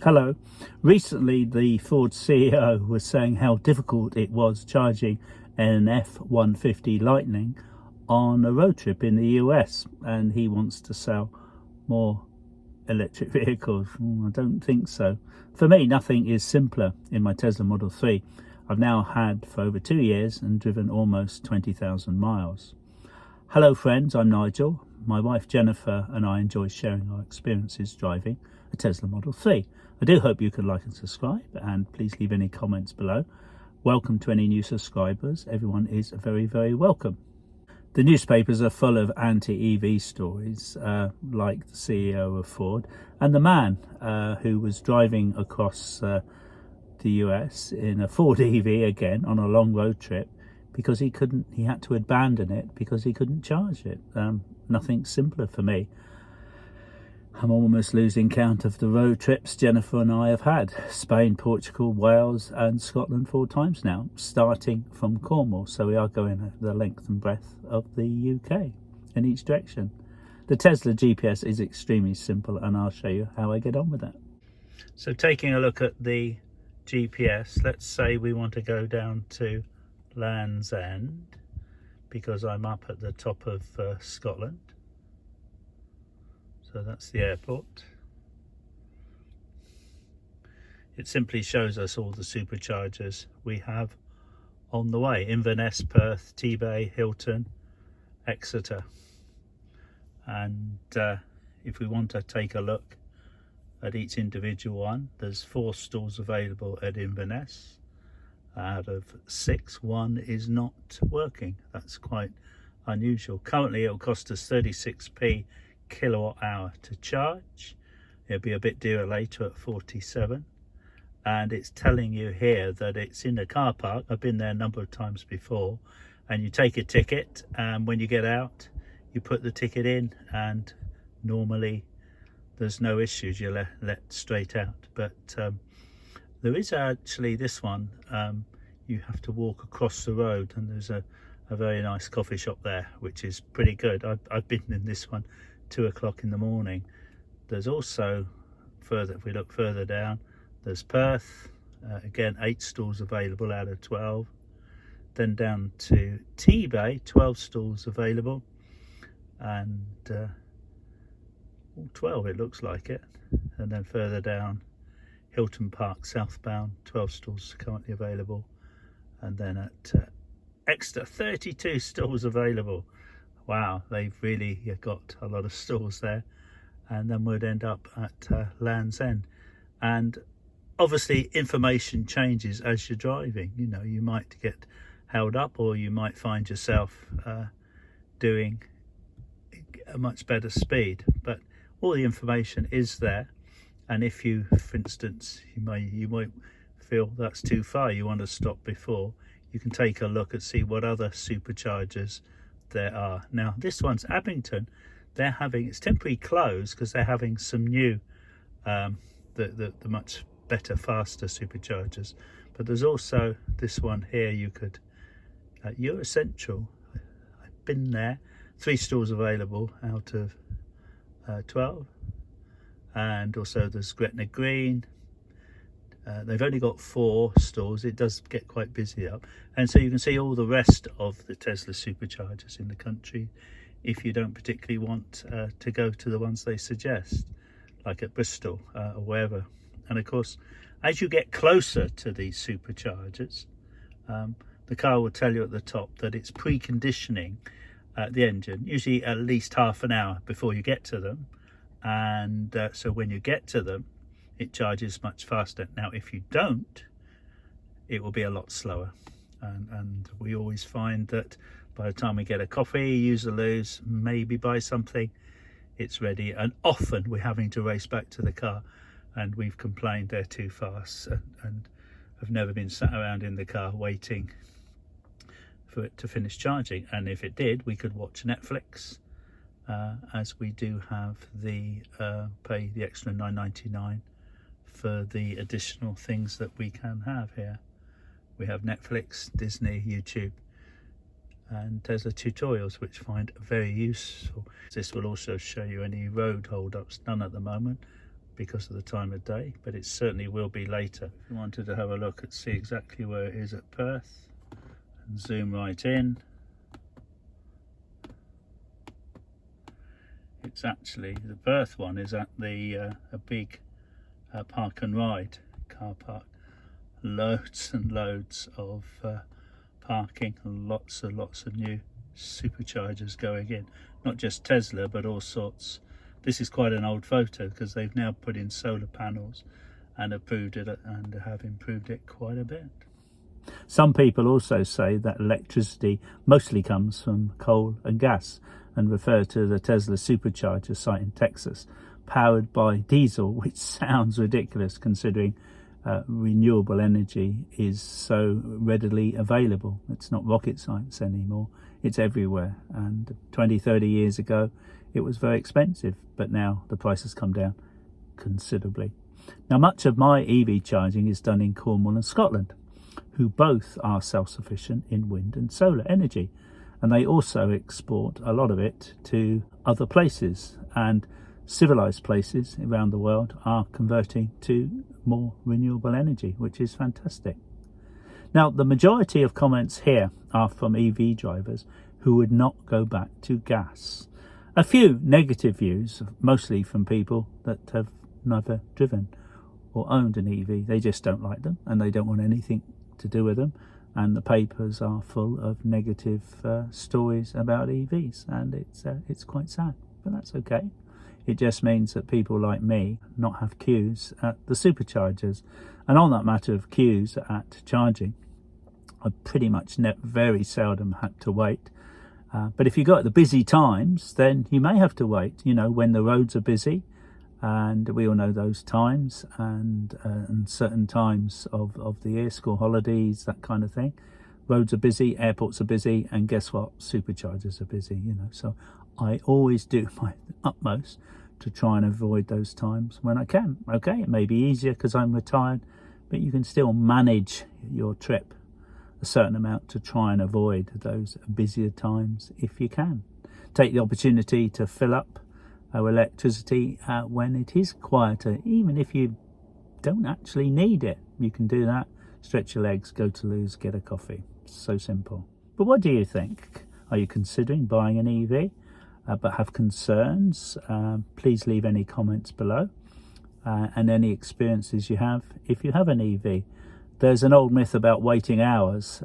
Hello. Recently, the Ford CEO was saying how difficult it was charging an F-150 Lightning on a road trip in the US, and he wants to sell more electric vehicles. I don't think so. For me, nothing is simpler in my Tesla Model 3. I've now had for over 2 years and driven almost 20,000 miles. Hello friends, I'm Nigel. My wife Jennifer and I enjoy sharing our experiences driving a Tesla Model 3. I do hope you can like and subscribe, and please leave any comments below. Welcome to any new subscribers. Everyone is very, very welcome. The newspapers are full of anti-EV stories, like the CEO of Ford and the man who was driving across the US in a Ford EV again on a long road trip because he had to abandon it because he couldn't charge it. Nothing simpler for me. I'm almost losing count of the road trips Jennifer and I have had. Spain, Portugal, Wales and Scotland 4 times now, starting from Cornwall. So we are going the length and breadth of the UK in each direction. The Tesla GPS is extremely simple, and I'll show you how I get on with that. So taking a look at the GPS, let's say we want to go down to Land's End because I'm up at the top of Scotland. So that's the airport. It simply shows us all the superchargers we have on the way: Inverness, Perth, T-Bay, Hilton, Exeter. And if we want to take a look at each individual one, there's 4 stalls available at Inverness. Out of 6, 1 is not working. That's quite unusual. Currently it'll cost us 36p kilowatt hour to charge. It'll be a bit dearer later at 47, and it's telling you here that it's in a car park. I've been there a number of times before, and you take a ticket, and when you get out you put the ticket in, and normally there's no issues, you're let straight out. But there is actually this one, you have to walk across the road, and there's a very nice coffee shop there, which is pretty good. I've been in this one 2 o'clock in the morning. There's also further, if we look further down, there's Perth, again 8 stalls available out of 12. Then down to T-Bay, 12 stalls available, and 12 it looks like it. And then further down, Hilton Park southbound, 12 stalls currently available. And then at Exeter, 32 stalls available. Wow, they've really got a lot of stalls there. And then we'd end up at Land's End. And obviously information changes as you're driving. You know, you might get held up, or you might find yourself doing a much better speed, but all the information is there. And if you, for instance, you might feel that's too far, you want to stop before, you can take a look and see what other superchargers there are. Now this one's Abington. It's temporarily closed because they're having some new the much better, faster superchargers. But there's also this one here. You could Euro Central, I've been there, 3 stalls available out of 12. And also there's Gretna Green. They've only got 4 stalls. It does get quite busy up, and so you can see all the rest of the Tesla superchargers in the country if you don't particularly want to go to the ones they suggest, like at Bristol or wherever. And of course, as you get closer to these superchargers, the car will tell you at the top that it's preconditioning the engine, usually at least half an hour before you get to them. And so when you get to them, it charges much faster. Now if you don't, it will be a lot slower, and we always find that by the time we get a coffee, use or lose, maybe buy something, it's ready, and often we're having to race back to the car, and we've complained they're too fast, and have never been sat around in the car waiting for it to finish charging. And if it did, we could watch Netflix, as we do have the pay the extra $9.99 for the additional things that we can have here. We have Netflix, Disney, YouTube, and Tesla tutorials, which I find very useful. This will also show you any road hold-ups, none at the moment, because of the time of day, but it certainly will be later. If you wanted to have a look and see exactly where it is at Perth, and zoom right in, it's actually, the Perth one is at the a big park and ride car park. Loads and loads of parking, and lots of new superchargers going in, not just Tesla but all sorts. This is quite an old photo because they've now put in solar panels and improved it, and have improved it quite a bit. Some people also say that electricity mostly comes from coal and gas, and refer to the Tesla supercharger site in Texas powered by diesel, which sounds ridiculous considering renewable energy is so readily available. It's not rocket science anymore, it's everywhere. And 20-30 years ago it was very expensive, but now the price has come down considerably. Now, much of my EV charging is done in Cornwall and Scotland, who both are self-sufficient in wind and solar energy, and they also export a lot of it to other places, and civilized places around the world are converting to more renewable energy, which is fantastic. Now, the majority of comments here are from EV drivers who would not go back to gas. A few negative views, mostly from people that have never driven or owned an EV. They just don't like them and they don't want anything to do with them, and the papers are full of negative stories about EVs, and it's quite sad, but that's okay. It just means that people like me not have queues at the superchargers. And on that matter of queues at charging, I pretty much very seldom had to wait. But if you go at the busy times, then you may have to wait, you know, when the roads are busy, and we all know those times, and certain times of the year, school holidays, that kind of thing. Roads are busy, airports are busy, and guess what? Superchargers are busy, you know. So I always do my utmost to try and avoid those times when I can. Okay, it may be easier because I'm retired, but you can still manage your trip a certain amount to try and avoid those busier times if you can. Take the opportunity to fill up our electricity when it is quieter, even if you don't actually need it. You can do that, stretch your legs, go to Lew's, get a coffee. So simple. But what do you think? Are you considering buying an EV but have concerns? Please leave any comments below, and any experiences you have if you have an EV. There's an old myth about waiting hours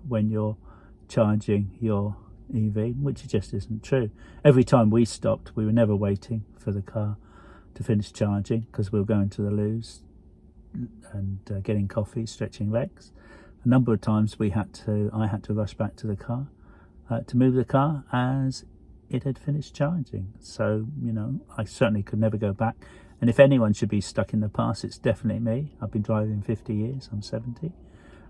when you're charging your EV, which just isn't true. Every time we stopped, we were never waiting for the car to finish charging, because we were going to the Lew's and getting coffee, stretching legs. A number of times I had to rush back to the car to move the car as it had finished charging. So, you know, I certainly could never go back. And if anyone should be stuck in the past, it's definitely me. I've been driving 50 years, I'm 70.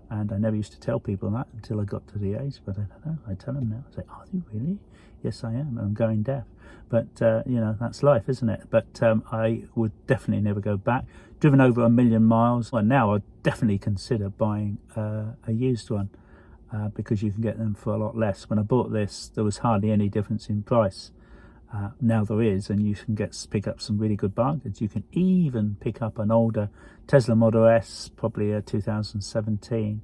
And I never used to tell people that until I got to the age, but I don't know, I tell them now. I say, are you really? Yes, I am, and I'm going deaf. But, you know, that's life, isn't it? But I would definitely never go back. Driven over 1 million miles. Well, now I'd definitely consider buying a used one, because you can get them for a lot less. When I bought this, there was hardly any difference in price. Now there is, and you can pick up some really good bargains. You can even pick up an older Tesla Model S, probably a 2017,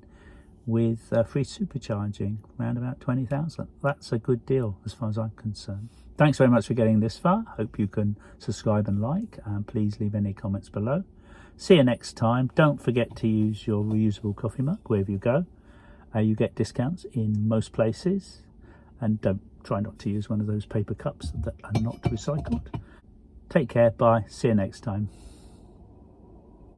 with free supercharging, around about 20,000. That's a good deal as far as I'm concerned. Thanks very much for getting this far. Hope you can subscribe and like, and please leave any comments below. See you next time. Don't forget to use your reusable coffee mug wherever you go. You get discounts in most places, and try not to use one of those paper cups that are not recycled. Take care, bye, see you next time.